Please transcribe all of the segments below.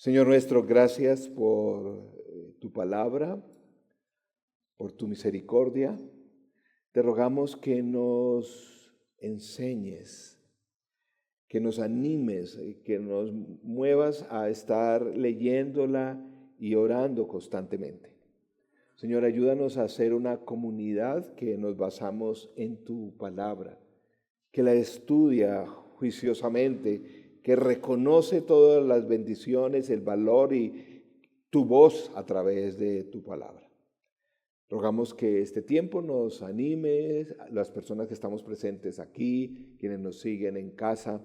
Señor nuestro, gracias por tu palabra, por tu misericordia. Te rogamos que nos enseñes, que nos animes, que nos muevas a estar leyéndola y orando constantemente. Señor, ayúdanos a ser una comunidad que nos basamos en tu palabra, que la estudia juiciosamente, que reconoce todas las bendiciones, el valor y tu voz a través de tu palabra. Rogamos que este tiempo nos anime, las personas que estamos presentes aquí, quienes nos siguen en casa.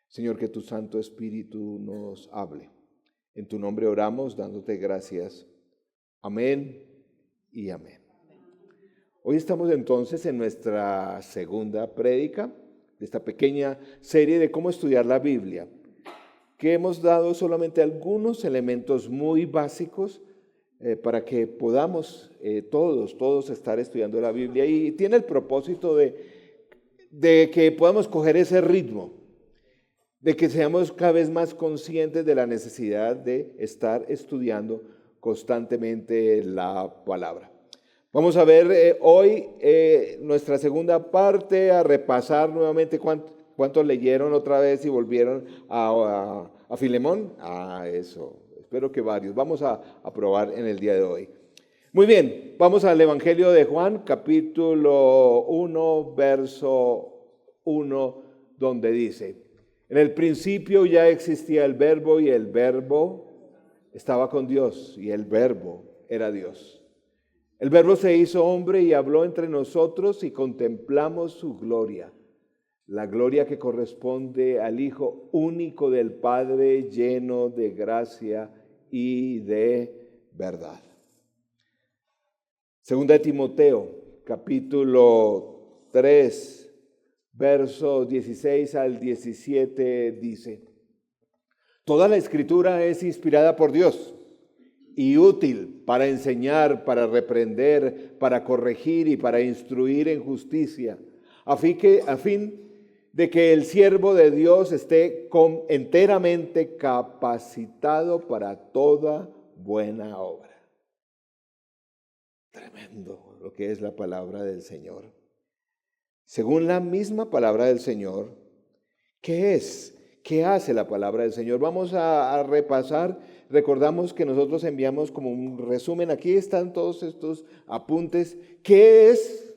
Señor, que tu Santo Espíritu nos hable. En tu nombre oramos, dándote gracias. Amén y amén. Hoy estamos entonces en nuestra segunda prédica de esta pequeña serie de cómo estudiar la Biblia, que hemos dado solamente algunos elementos muy básicos para que podamos todos estar estudiando la Biblia, y tiene el propósito de que podamos coger ese ritmo, de que seamos cada vez más conscientes de la necesidad de estar estudiando constantemente la palabra. Vamos a ver hoy nuestra segunda parte, a repasar nuevamente cuántos leyeron otra vez y volvieron a Filemón. Eso, espero que varios. Vamos a probar en el día de hoy. Muy bien, vamos al Evangelio de Juan, capítulo 1, verso 1, donde dice: en el principio ya existía el Verbo, y el Verbo estaba con Dios, y el Verbo era Dios. El Verbo se hizo hombre y habló entre nosotros, y contemplamos su gloria, la gloria que corresponde al Hijo único del Padre, lleno de gracia y de verdad. Segunda de Timoteo, capítulo 3, versos 16 al 17 dice: toda la Escritura es inspirada por Dios y útil para enseñar, para reprender, para corregir y para instruir en justicia, a fin de que el siervo de Dios esté enteramente capacitado para toda buena obra. Tremendo lo que es la palabra del Señor. Según la misma palabra del Señor, ¿qué es? ¿Qué hace la palabra del Señor? Vamos a repasar. Recordamos que nosotros enviamos como un resumen. Aquí están todos estos apuntes. ¿Qué es?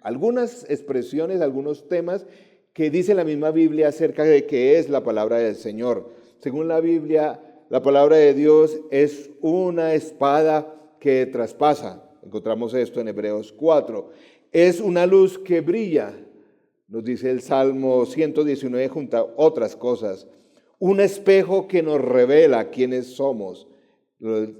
Algunas expresiones, algunos temas que dice la misma Biblia acerca de qué es la palabra del Señor. Según la Biblia, la palabra de Dios es una espada que traspasa. Encontramos esto en Hebreos 4. Es una luz que brilla, nos dice el Salmo 119 junto a otras cosas. Un espejo que nos revela quiénes somos.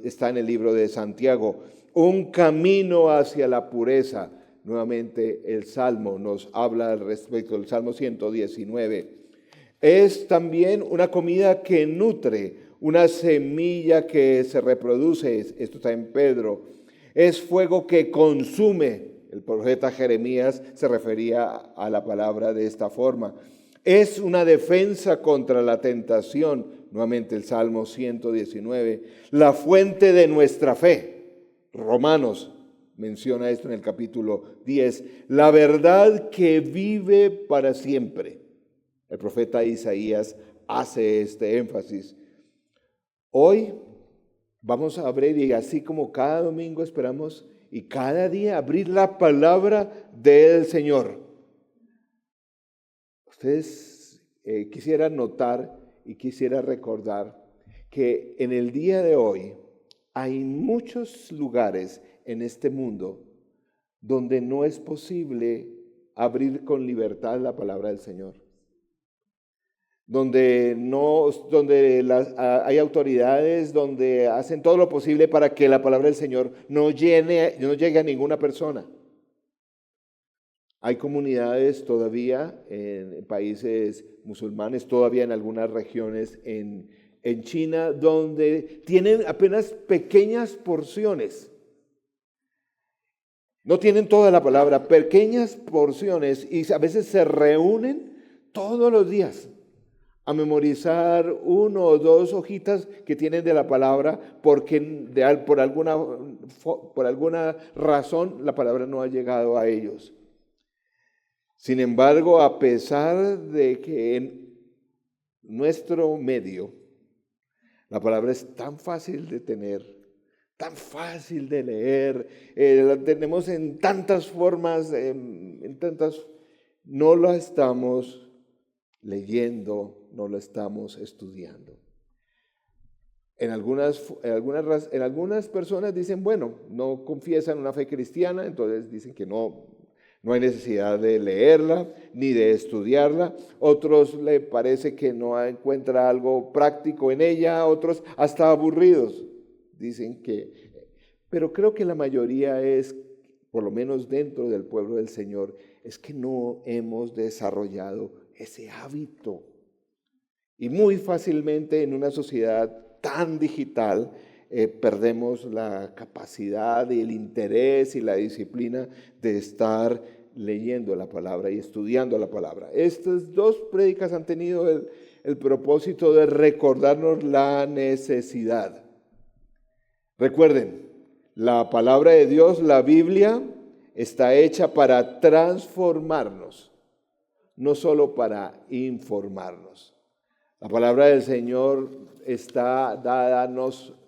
Está en el libro de Santiago. Un camino hacia la pureza. Nuevamente el Salmo nos habla al respecto, el Salmo 119. Es también una comida que nutre, una semilla que se reproduce. Esto está en Pedro. Es fuego que consume. El profeta Jeremías se refería a la palabra de esta forma. Es una defensa contra la tentación. Nuevamente el Salmo 119. La fuente de nuestra fe. Romanos menciona esto en el capítulo 10. La verdad que vive para siempre. El profeta Isaías hace este énfasis. Hoy vamos a abrir, y así como cada domingo esperamos y cada día abrir la palabra del Señor. Ustedes quisiera notar y quisiera recordar que en el día de hoy hay muchos lugares en este mundo donde no es posible abrir con libertad la palabra del Señor. Donde hay autoridades, donde hacen todo lo posible para que la palabra del Señor no llegue a ninguna persona. Hay comunidades todavía en países musulmanes, todavía en algunas regiones en China, donde tienen apenas pequeñas porciones. No tienen toda la palabra, pequeñas porciones, y a veces se reúnen todos los días a memorizar 1 o 2 hojitas que tienen de la palabra porque por alguna razón la palabra no ha llegado a ellos. Sin embargo, a pesar de que en nuestro medio la palabra es tan fácil de tener, tan fácil de leer, la tenemos en tantas formas, no la estamos leyendo, no la estamos estudiando. En algunas personas dicen, bueno, no confiesan una fe cristiana, entonces dicen que no hay necesidad de leerla ni de estudiarla. Otros le parece que no encuentra algo práctico en ella, otros hasta aburridos. Dicen pero creo que la mayoría es, por lo menos dentro del pueblo del Señor, es que no hemos desarrollado ese hábito. Y muy fácilmente en una sociedad tan digital perdemos la capacidad y el interés y la disciplina de estar leyendo la palabra y estudiando la palabra. Estas 2 prédicas han tenido el propósito de recordarnos la necesidad. Recuerden, la palabra de Dios, la Biblia, está hecha para transformarnos, no solo para informarnos. La palabra del Señor está dada,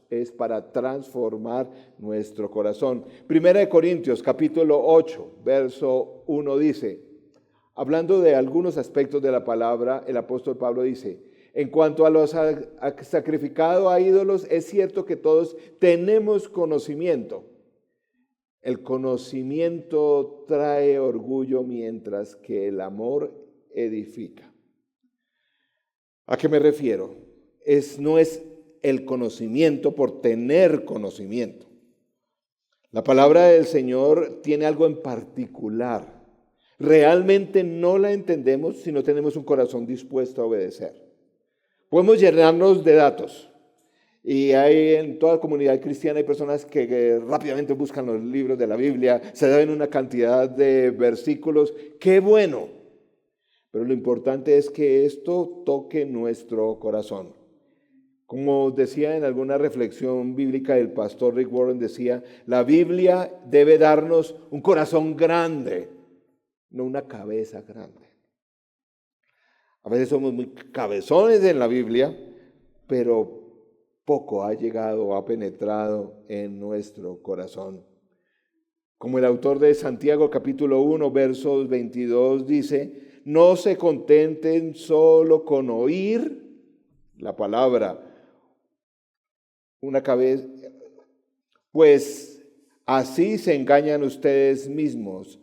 es para transformar nuestro corazón. 1 Corintios capítulo 8, verso 1 dice, hablando de algunos aspectos de la palabra, el apóstol Pablo dice, en cuanto a los sacrificados a ídolos, es cierto que todos tenemos conocimiento. El conocimiento trae orgullo mientras que el amor edifica. ¿A qué me refiero? No es el conocimiento por tener conocimiento. La palabra del Señor tiene algo en particular. Realmente no la entendemos si no tenemos un corazón dispuesto a obedecer. Podemos llenarnos de datos. Y hay en toda comunidad cristiana hay personas que rápidamente buscan los libros de la Biblia, se dan una cantidad de versículos. ¡Qué bueno! Pero lo importante es que esto toque nuestro corazón. Como decía en alguna reflexión bíblica, el pastor Rick Warren decía, la Biblia debe darnos un corazón grande, no una cabeza grande. A veces somos muy cabezones en la Biblia, pero poco ha llegado o ha penetrado en nuestro corazón. Como el autor de Santiago capítulo 1, versos 22 dice, no se contenten solo con oír la palabra, una cabeza, pues así se engañan ustedes mismos.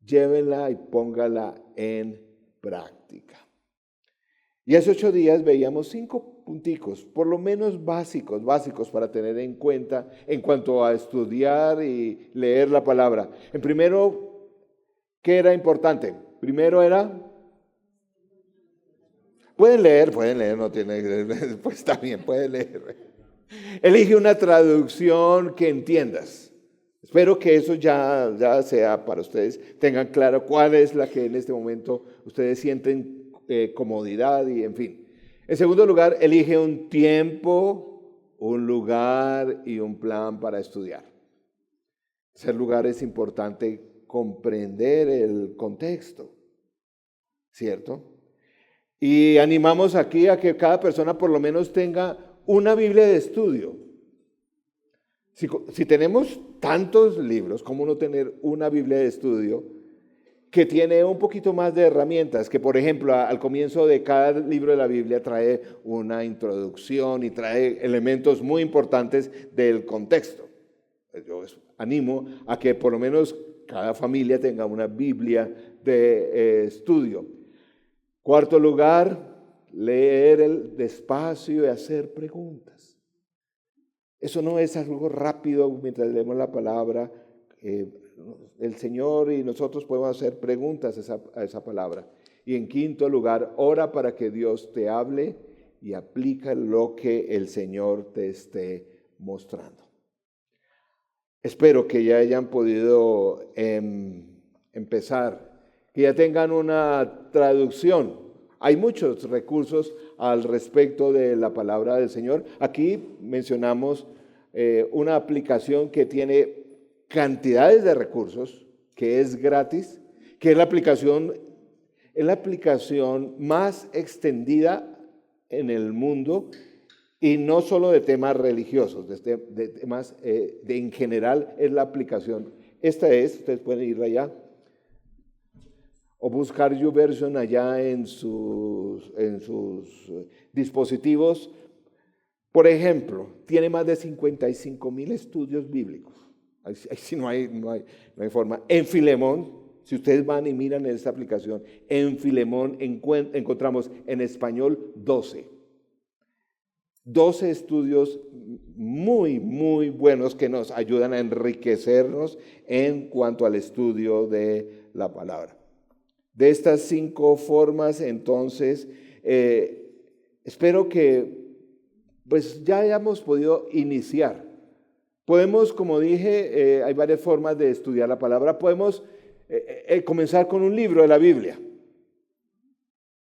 Llévenla y póngala en práctica. Y hace 8 días veíamos 5 punticos, por lo menos básicos para tener en cuenta en cuanto a estudiar y leer la palabra. En primero, ¿qué era importante? Primero era, pueden leer, no tiene, pues está bien, pueden leer. Elige una traducción que entiendas. Espero que eso ya sea para ustedes, tengan claro cuál es la que en este momento ustedes sienten comodidad y en fin. En segundo lugar, elige un tiempo, un lugar y un plan para estudiar. En tercer lugar, es importante comprender el contexto, ¿cierto? Y animamos aquí a que cada persona por lo menos tenga una Biblia de estudio. Si tenemos tantos libros, ¿cómo no tener una Biblia de estudio que tiene un poquito más de herramientas? Que, por ejemplo, al comienzo de cada libro de la Biblia trae una introducción y trae elementos muy importantes del contexto. Yo animo a que por lo menos cada familia tenga una Biblia de estudio. Cuarto lugar, leer despacio y hacer preguntas. Eso no es algo rápido mientras leemos la palabra. El Señor y nosotros podemos hacer preguntas a esa palabra. Y en quinto lugar, ora para que Dios te hable y aplica lo que el Señor te esté mostrando. Espero que ya hayan podido empezar, que ya tengan una traducción Hay muchos recursos al respecto de la palabra del Señor. Aquí mencionamos una aplicación que tiene cantidades de recursos, que es gratis, que es la aplicación más extendida en el mundo, y no solo de temas religiosos, de temas en general es la aplicación. Esta es, ustedes pueden ir allá o buscar YouVersion allá en sus dispositivos. Por ejemplo, tiene más de 55,000 estudios bíblicos. Ahí sí no hay forma. En Filemón, si ustedes van y miran en esta aplicación, en Filemón encontramos en español 12 estudios muy, muy buenos que nos ayudan a enriquecernos en cuanto al estudio de la palabra. De estas 5 formas, entonces, espero que pues ya hayamos podido iniciar. Podemos, como dije, hay varias formas de estudiar la palabra. Podemos comenzar con un libro de la Biblia,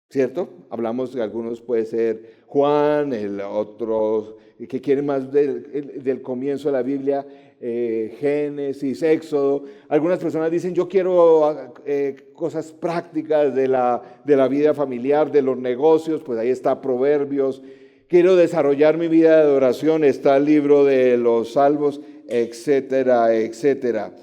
¿cierto? Hablamos de algunos, puede ser Juan, el otro que quiere más del comienzo de la Biblia, Génesis, Éxodo. Algunas personas dicen, yo quiero cosas prácticas de la vida familiar, de los negocios, pues ahí está Proverbios. Quiero desarrollar mi vida de adoración, está el libro de los Salmos, etcétera, etcétera.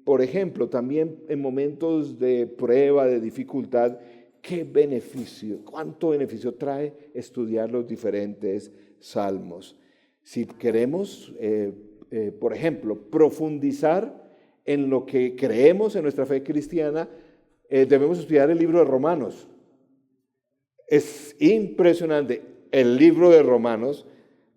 Por ejemplo, también en momentos de prueba, de dificultad, ¿qué beneficio, cuánto beneficio trae estudiar los diferentes salmos? Si queremos, por ejemplo, profundizar en lo que creemos en nuestra fe cristiana, debemos estudiar el libro de Romanos. Es impresionante el libro de Romanos,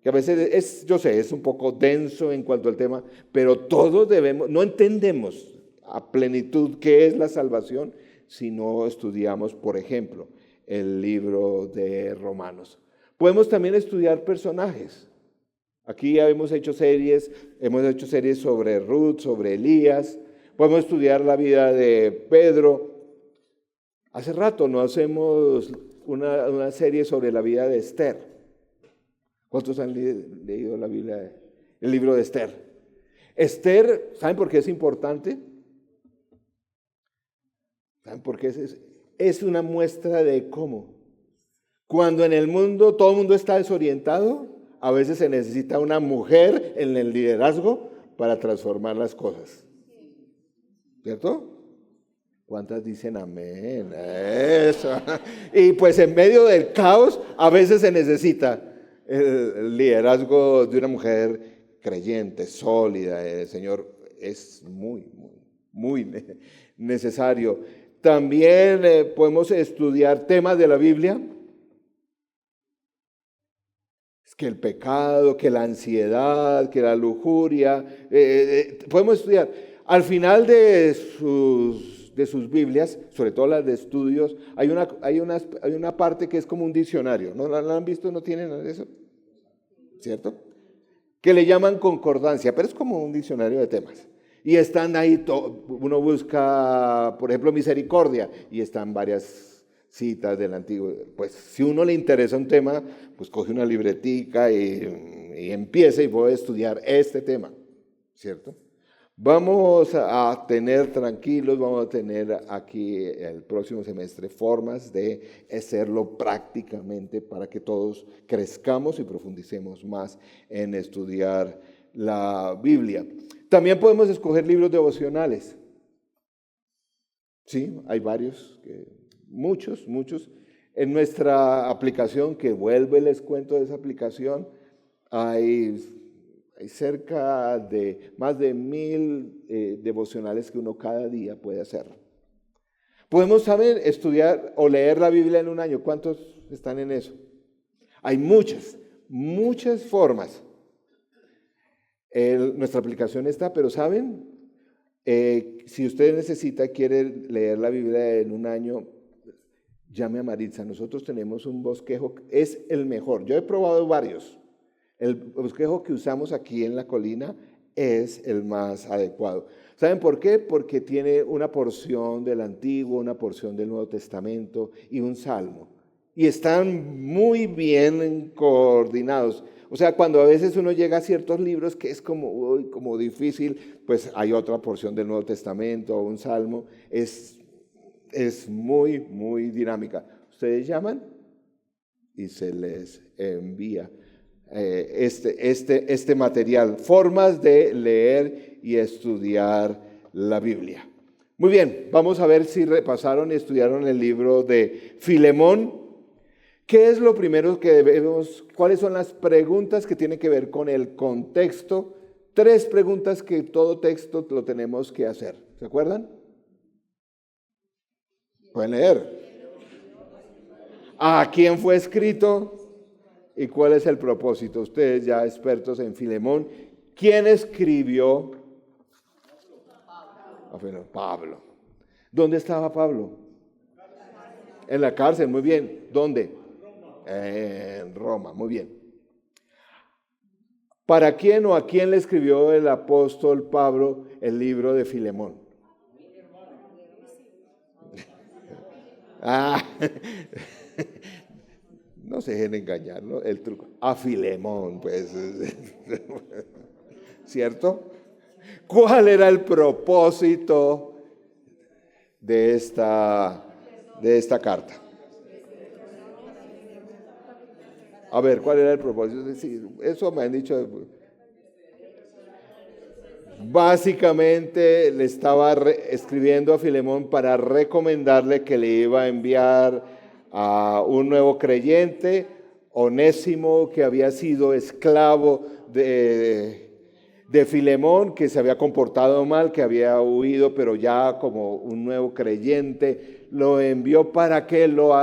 que a veces yo sé, es un poco denso en cuanto al tema, pero todos no entendemos a plenitud qué es la salvación si no estudiamos, por ejemplo, el libro de Romanos. Podemos también estudiar personajes. Aquí ya hemos hecho series sobre Ruth, sobre Elías. Podemos estudiar la vida de Pedro. Hace rato no hacemos una serie sobre la vida de Esther. ¿Cuántos han leído la Biblia, el libro de Esther? Esther, ¿saben por qué es importante? ¿Saben por qué es una muestra de cómo? Cuando en el mundo todo el mundo está desorientado, a veces se necesita una mujer en el liderazgo para transformar las cosas. ¿Cierto? ¿Cuántas dicen amén? Eso. Y pues en medio del caos a veces se necesita el liderazgo de una mujer creyente, sólida. El Señor es muy, muy, muy necesario. También podemos estudiar temas de la Biblia. Es que el pecado, que la ansiedad, que la lujuria. Podemos estudiar. Al final de sus Biblias, sobre todo las de estudios, hay una parte que es como un diccionario. ¿No la han visto? ¿No tienen eso? ¿Cierto? Que le llaman concordancia, pero es como un diccionario de temas. Y están ahí, uno busca, por ejemplo, misericordia, y están varias citas del Antiguo. Pues si uno le interesa un tema, pues coge una libretica y empieza y voy a estudiar este tema, ¿cierto? Vamos a tener aquí el próximo semestre formas de hacerlo prácticamente para que todos crezcamos y profundicemos más en estudiar la Biblia. También podemos escoger libros devocionales. Sí, hay varios, muchos. En nuestra aplicación, que les cuento de esa aplicación, hay cerca de más de 1,000 devocionales que uno cada día puede hacer. Podemos estudiar o leer la Biblia en un año. ¿Cuántos están en eso? Hay muchas formas. Nuestra aplicación está, pero ¿saben? Si usted quiere leer la Biblia en un año, llame a Maritza. Nosotros tenemos un bosquejo, es el mejor. Yo he probado varios. El bosquejo que usamos aquí en la colina es el más adecuado. ¿Saben por qué? Porque tiene una porción del Antiguo, una porción del Nuevo Testamento y un salmo. Y están muy bien coordinados. O sea, cuando a veces uno llega a ciertos libros que es como difícil, pues hay otra porción del Nuevo Testamento o un salmo. Es muy, muy dinámica. Ustedes llaman y se les envía este material, formas de leer y estudiar la Biblia. Muy bien, vamos a ver si repasaron y estudiaron el libro de Filemón. ¿Qué es lo primero que debemos? ¿Cuáles son las preguntas que tienen que ver con el contexto? 3 preguntas que todo texto lo tenemos que hacer. ¿Se acuerdan? Pueden leer. ¿A quién fue escrito? ¿Y cuál es el propósito? Ustedes ya expertos en Filemón. ¿Quién escribió? Pablo. ¿Dónde estaba Pablo? En la cárcel, muy bien. ¿Dónde? En Roma, muy bien. ¿Para quién o a quién le escribió el apóstol Pablo el libro de Filemón? No se dejen engañar, ¿no? El truco. A Filemón, pues. ¿Cierto? ¿Cuál era el propósito de esta carta? A ver, ¿cuál era el propósito? Sí, eso me han dicho. Básicamente le estaba escribiendo a Filemón para recomendarle que le iba a enviar a un nuevo creyente, Onésimo, que había sido esclavo de Filemón, que se había comportado mal, que había huido, pero ya como un nuevo creyente, lo envió para que lo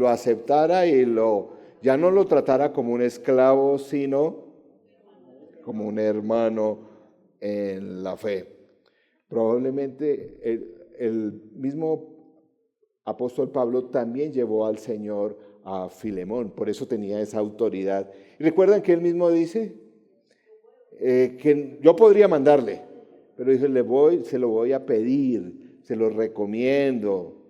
aceptara y ya no lo tratara como un esclavo, sino como un hermano en la fe. Probablemente el mismo apóstol Pablo también llevó al Señor a Filemón, por eso tenía esa autoridad. ¿Y recuerdan que él mismo dice? Que yo podría mandarle, pero dice, se lo voy a pedir, se lo recomiendo.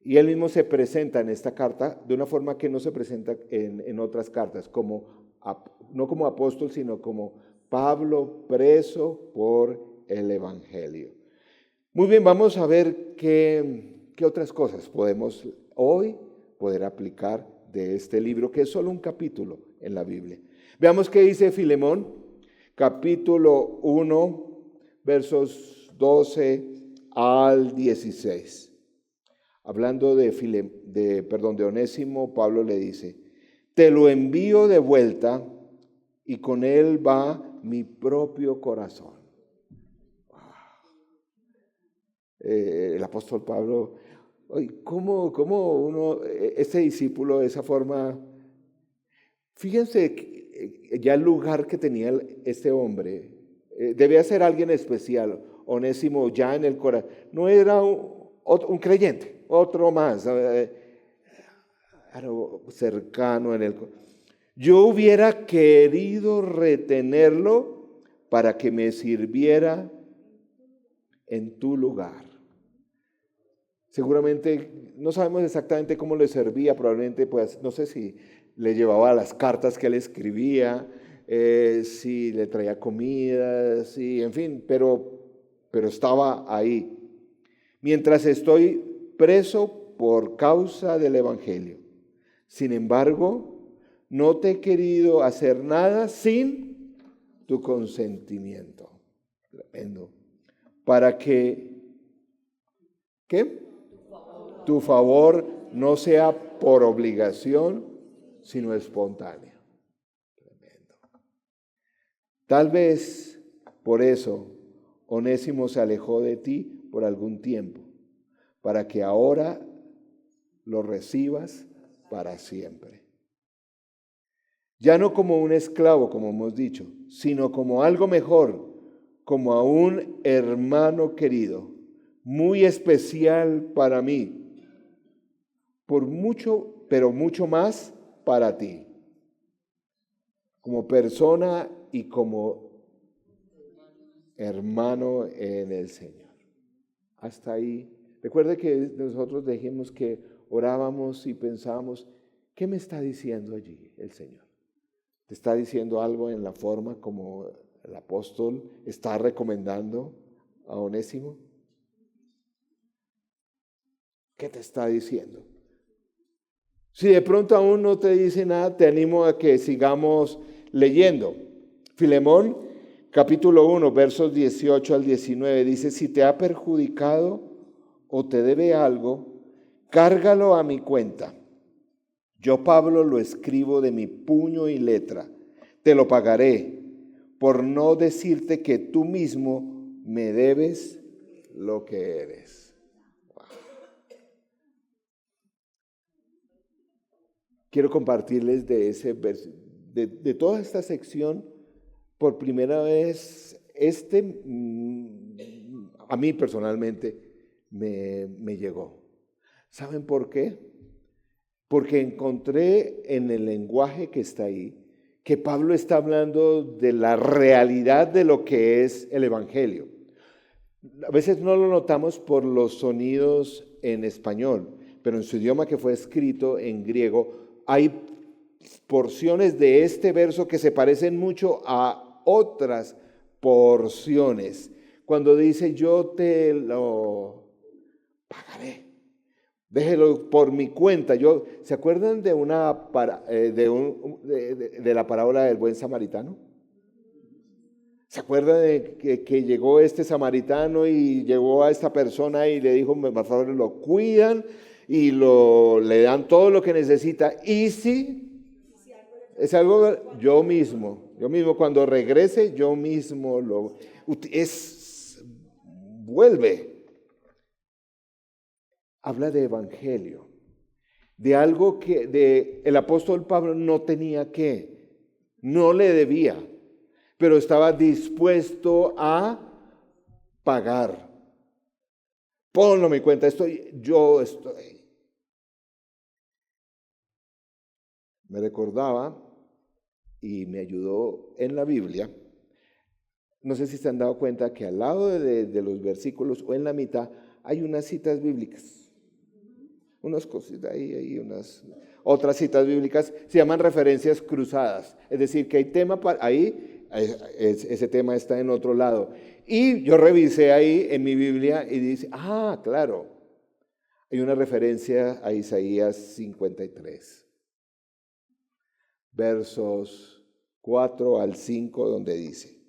Y él mismo se presenta en esta carta de una forma que no se presenta en otras cartas, no como apóstol, sino como Pablo preso por el Evangelio. Muy bien, vamos a ver qué otras cosas podemos hoy poder aplicar de este libro, que es solo un capítulo en la Biblia. Veamos qué dice Filemón, capítulo 1, versos 12 al 16. Hablando de Onésimo, Pablo le dice, te lo envío de vuelta y con él va mi propio corazón. El apóstol Pablo, ¿cómo uno, este discípulo de esa forma, fíjense ya el lugar que tenía este hombre, debía ser alguien especial. Onésimo ya en el corazón, no era un creyente, otro más, cercano en el corazón. Yo hubiera querido retenerlo para que me sirviera en tu lugar. Seguramente, no sabemos exactamente cómo le servía, probablemente, pues, no sé si le llevaba las cartas que él escribía, si le traía comida, en fin, pero estaba ahí. Mientras estoy preso por causa del Evangelio. Sin embargo, no te he querido hacer nada sin tu consentimiento. Tremendo. Para que, ¿qué? Tu favor no sea por obligación, sino espontáneo. Tremendo. Tal vez por eso Onésimo se alejó de ti por algún tiempo, para que ahora lo recibas para siempre. Ya no como un esclavo, como hemos dicho, sino como algo mejor, como a un hermano querido, muy especial para mí, por mucho, pero mucho más para ti, como persona y como hermano en el Señor. Hasta ahí. Recuerde que nosotros dijimos que orábamos y pensábamos, ¿qué me está diciendo allí el Señor? ¿Te está diciendo algo en la forma como el apóstol está recomendando a Onésimo? ¿Qué te está diciendo? Si de pronto aún no te dice nada, te animo a que sigamos leyendo. Filemón, capítulo 1, versos 18 al 19, dice, si te ha perjudicado o te debe algo, cárgalo a mi cuenta. Yo, Pablo, lo escribo de mi puño y letra. Te lo pagaré, por no decirte que tú mismo me debes lo que eres. Wow. Quiero compartirles de ese verso, de toda esta sección, por primera vez, a mí personalmente me llegó. ¿Saben por qué? Porque encontré en el lenguaje que está ahí, que Pablo está hablando de la realidad de lo que es el Evangelio. A veces no lo notamos por los sonidos en español, pero en su idioma que fue escrito en griego, hay porciones de este verso que se parecen mucho a otras porciones. Cuando dice, yo te lo pagaré. Déjelo por mi cuenta. ¿Se acuerdan de de la parábola del buen samaritano? ¿Se acuerdan de que llegó este samaritano y llegó a esta persona y le dijo, por favor, lo cuidan y le dan todo lo que necesita? Y si es algo, yo mismo cuando regrese, yo mismo vuelve. Habla de evangelio, de algo que el apóstol Pablo no tenía no le debía, pero estaba dispuesto a pagar. Ponlo en mi cuenta, yo estoy. Me recordaba y me ayudó en la Biblia. No sé si se han dado cuenta que al lado de los versículos o en la mitad hay unas citas bíblicas. Unas cositas ahí, unas otras citas bíblicas se llaman referencias cruzadas. Es decir, que hay tema ahí, ese tema está en otro lado. Y yo revisé ahí en mi Biblia y dice, claro, hay una referencia a Isaías 53, versos 4 al 5, donde dice,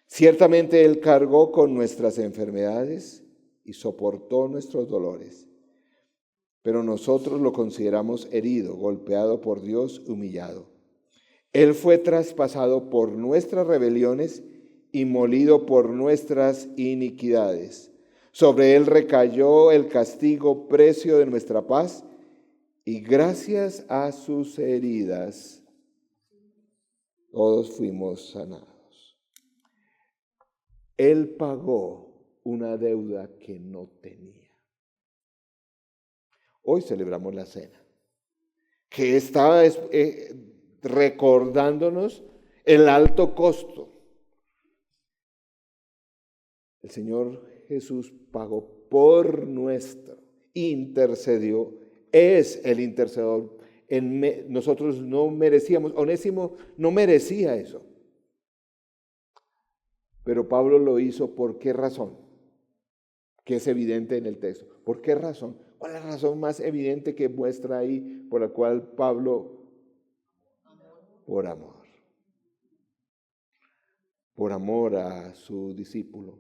ciertamente Él cargó con nuestras enfermedades y soportó nuestros dolores. Pero nosotros lo consideramos herido, golpeado por Dios, humillado. Él fue traspasado por nuestras rebeliones y molido por nuestras iniquidades. Sobre él recayó el castigo, precio de nuestra paz, y gracias a sus heridas todos fuimos sanados. Él pagó una deuda que no tenía. Hoy celebramos la cena, que estaba recordándonos el alto costo. El Señor Jesús pagó por intercedió, es el intercedor. Nosotros no merecíamos, Onésimo no merecía eso. Pero Pablo lo hizo, ¿por qué razón? Que es evidente en el texto. ¿Por qué razón? ¿Cuál es la razón más evidente que muestra ahí por la cual Pablo? Por amor. Por amor a su discípulo.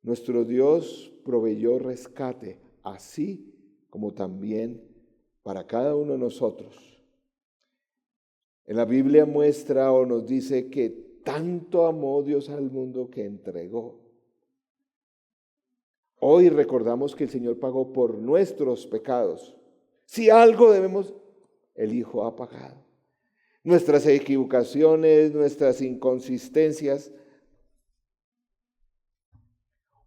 Nuestro Dios proveyó rescate, así como también para cada uno de nosotros. En la Biblia muestra o nos dice que tanto amó Dios al mundo que entregó. Hoy recordamos que el Señor pagó por nuestros pecados. Si algo debemos, el Hijo ha pagado. Nuestras equivocaciones, nuestras inconsistencias.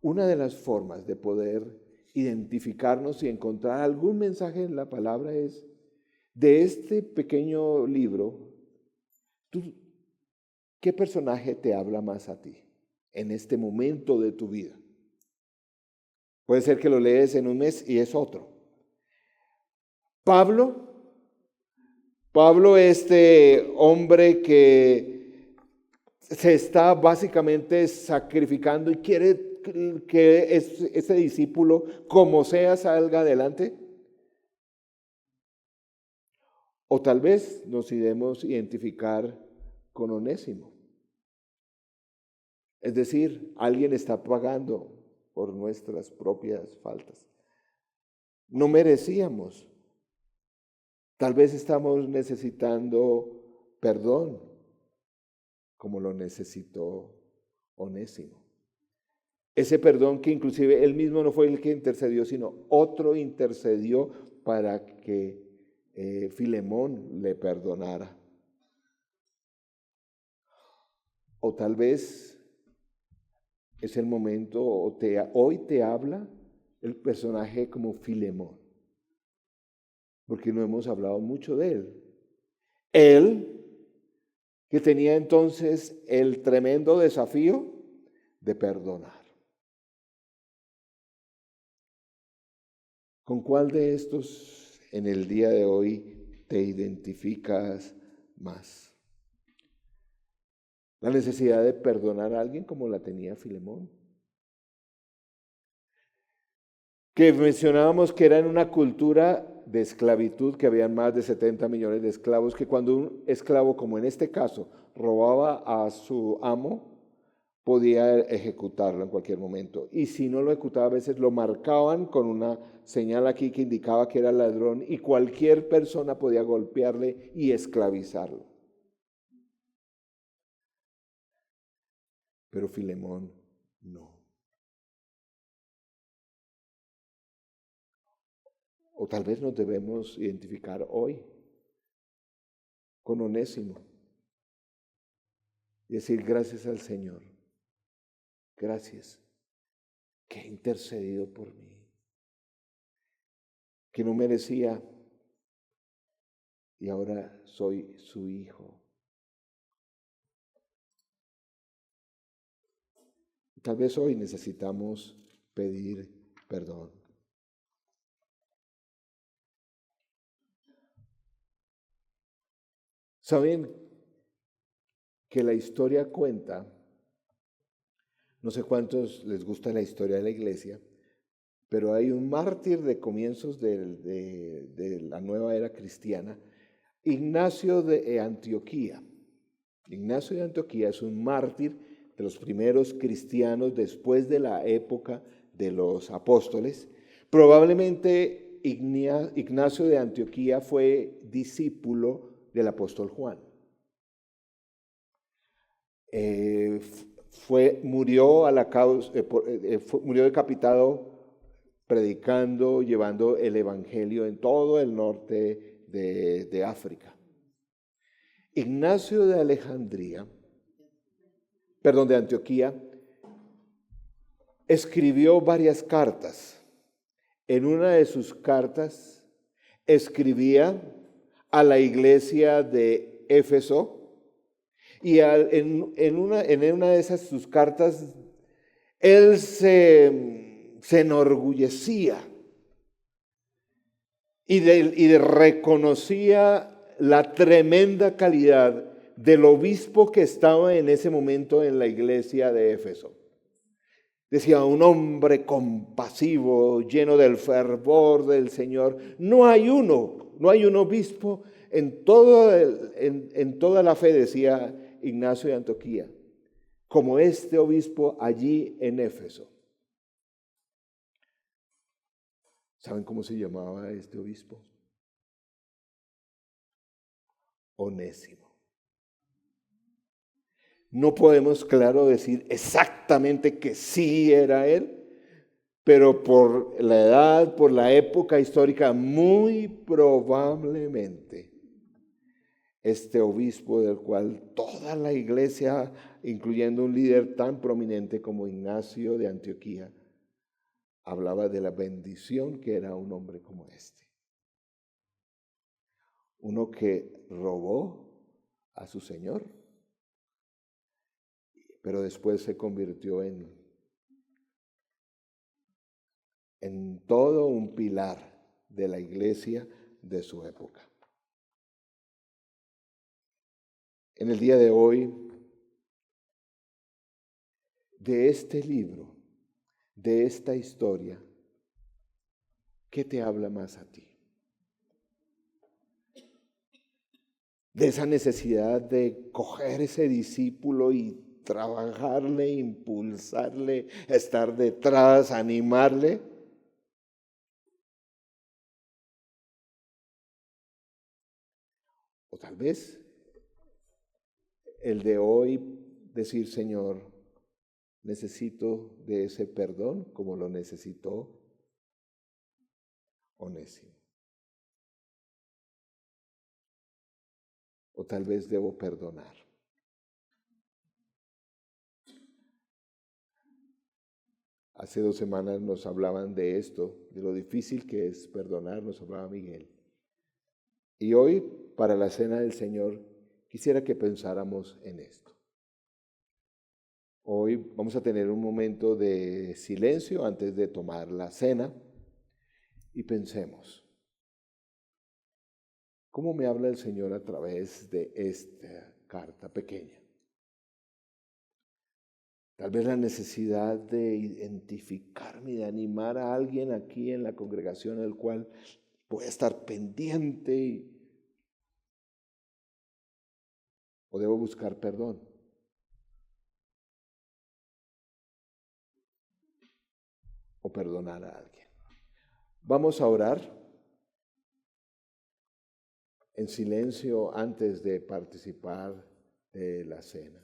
Una de las formas de poder identificarnos y encontrar algún mensaje en la palabra es, de este pequeño libro, ¿qué personaje te habla más a ti? en este momento de tu vida. Puede ser que lo lees en un mes y es otro. Pablo, este hombre que se está básicamente sacrificando y quiere que ese discípulo, como sea, salga adelante. O tal vez nos iremos a identificar con Onésimo. Es decir, alguien está pagando por nuestras propias faltas. No merecíamos. Tal vez estamos necesitando perdón, como lo necesitó Onésimo. Ese perdón que inclusive él mismo no fue el que intercedió, sino otro intercedió para que Filemón le perdonara. O tal vez es el momento, hoy te habla el personaje como Filemón, porque no hemos hablado mucho de él. Él, que tenía entonces el tremendo desafío de perdonar. ¿Con cuál de estos en el día de hoy te identificas más? La necesidad de perdonar a alguien como la tenía Filemón. Que mencionábamos que era en una cultura de esclavitud, que habían más de 70 millones de esclavos, que cuando un esclavo, como en este caso, robaba a su amo, podía ejecutarlo en cualquier momento. Y si no lo ejecutaba, a veces lo marcaban con una señal aquí que indicaba que era ladrón y cualquier persona podía golpearle y esclavizarlo. Pero Filemón no. O tal vez nos debemos identificar hoy con Onésimo y decir gracias al Señor. Gracias, que ha intercedido por mí, que no merecía y ahora soy su hijo. Tal vez hoy necesitamos pedir perdón. ¿Saben que la historia cuenta? No sé cuántos les gusta la historia de la iglesia, pero hay un mártir de comienzos de la nueva era cristiana, Ignacio de Antioquía. Ignacio de Antioquía es un mártir de los primeros cristianos después de la época de los apóstoles. Probablemente Ignacio de Antioquía fue discípulo del apóstol Juan. Murió decapitado predicando, llevando el evangelio en todo el norte de África. Ignacio de Antioquía, escribió varias cartas. En una de sus cartas escribía a la iglesia de Éfeso y en una de esas sus cartas él se enorgullecía y reconocía la tremenda calidad del obispo que estaba en ese momento en la iglesia de Éfeso. Decía, un hombre compasivo, lleno del fervor del Señor. No hay un obispo en toda la fe, decía Ignacio de Antioquía, como este obispo allí en Éfeso. ¿Saben cómo se llamaba este obispo? Onésimo. No podemos, claro, decir exactamente que sí era él, pero por la edad, por la época histórica, muy probablemente este obispo del cual toda la iglesia, incluyendo un líder tan prominente como Ignacio de Antioquía, hablaba de la bendición que era un hombre como este. Uno que robó a su Señor, pero después se convirtió en todo un pilar de la iglesia de su época. En el día de hoy, de este libro, de esta historia, ¿qué te habla más a ti? De esa necesidad de coger ese discípulo y trabajarle, impulsarle, estar detrás, animarle. O tal vez el de hoy decir, Señor, necesito de ese perdón como lo necesitó Onésimo. O tal vez debo perdonar. Hace 2 semanas nos hablaban de esto, de lo difícil que es perdonar, nos hablaba Miguel. Y hoy, para la cena del Señor, quisiera que pensáramos en esto. Hoy vamos a tener un momento de silencio antes de tomar la cena y pensemos, ¿cómo me habla el Señor a través de esta carta pequeña? Tal vez la necesidad de identificarme y de animar a alguien aquí en la congregación al cual voy a estar pendiente o debo buscar perdón. O perdonar a alguien. Vamos a orar en silencio antes de participar de la cena.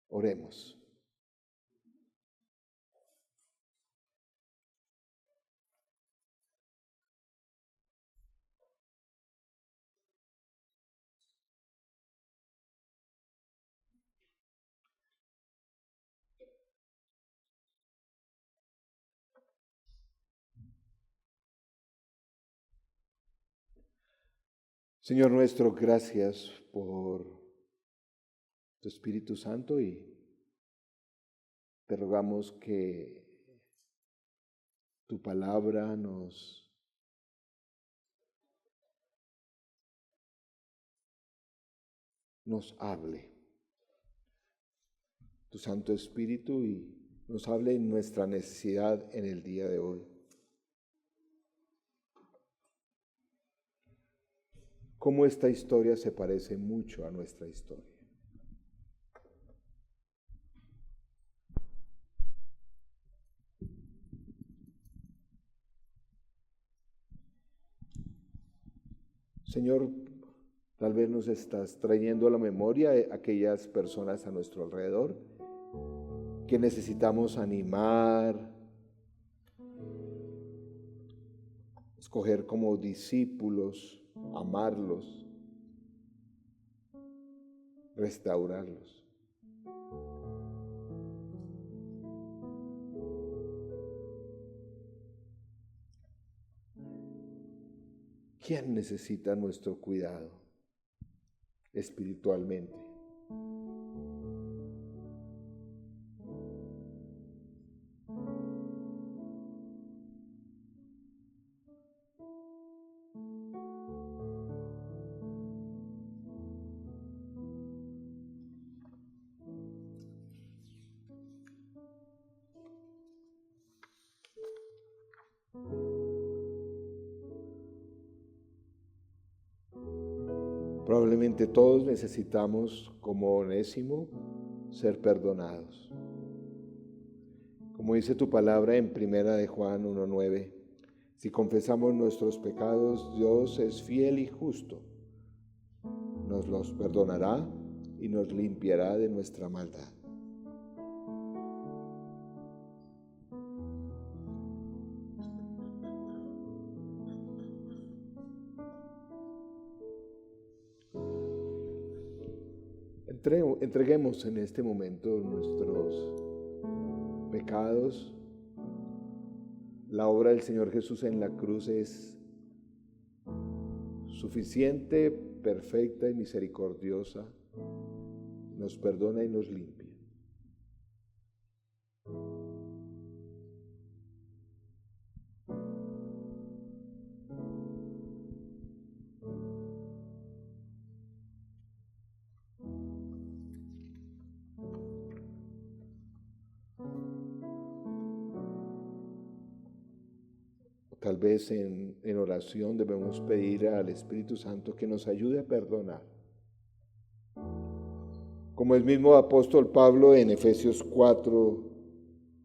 Oremos. Señor nuestro, gracias por tu Espíritu Santo y te rogamos que tu palabra nos hable. Tu Santo Espíritu y nos hable en nuestra necesidad en el día de hoy. Cómo esta historia se parece mucho a nuestra historia. Señor, tal vez nos estás trayendo a la memoria aquellas personas a nuestro alrededor que necesitamos animar, escoger como discípulos, amarlos, restaurarlos. ¿Quién necesita nuestro cuidado espiritualmente? Probablemente todos necesitamos, como Onésimo, ser perdonados. Como dice tu palabra en 1 Juan 1:9, si confesamos nuestros pecados, Dios es fiel y justo. Nos los perdonará y nos limpiará de nuestra maldad. Entreguemos en este momento nuestros pecados. La obra del Señor Jesús en la cruz es suficiente, perfecta y misericordiosa nos perdona y nos limpia. Tal vez en oración debemos pedir al Espíritu Santo que nos ayude a perdonar. Como el mismo apóstol Pablo en Efesios 4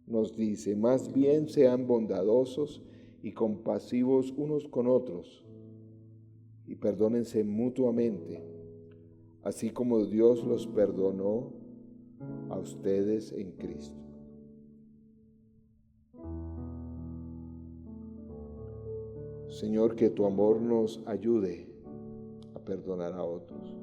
nos dice, más bien sean bondadosos y compasivos unos con otros y perdónense mutuamente, así como Dios los perdonó a ustedes en Cristo. Señor, que tu amor nos ayude a perdonar a otros.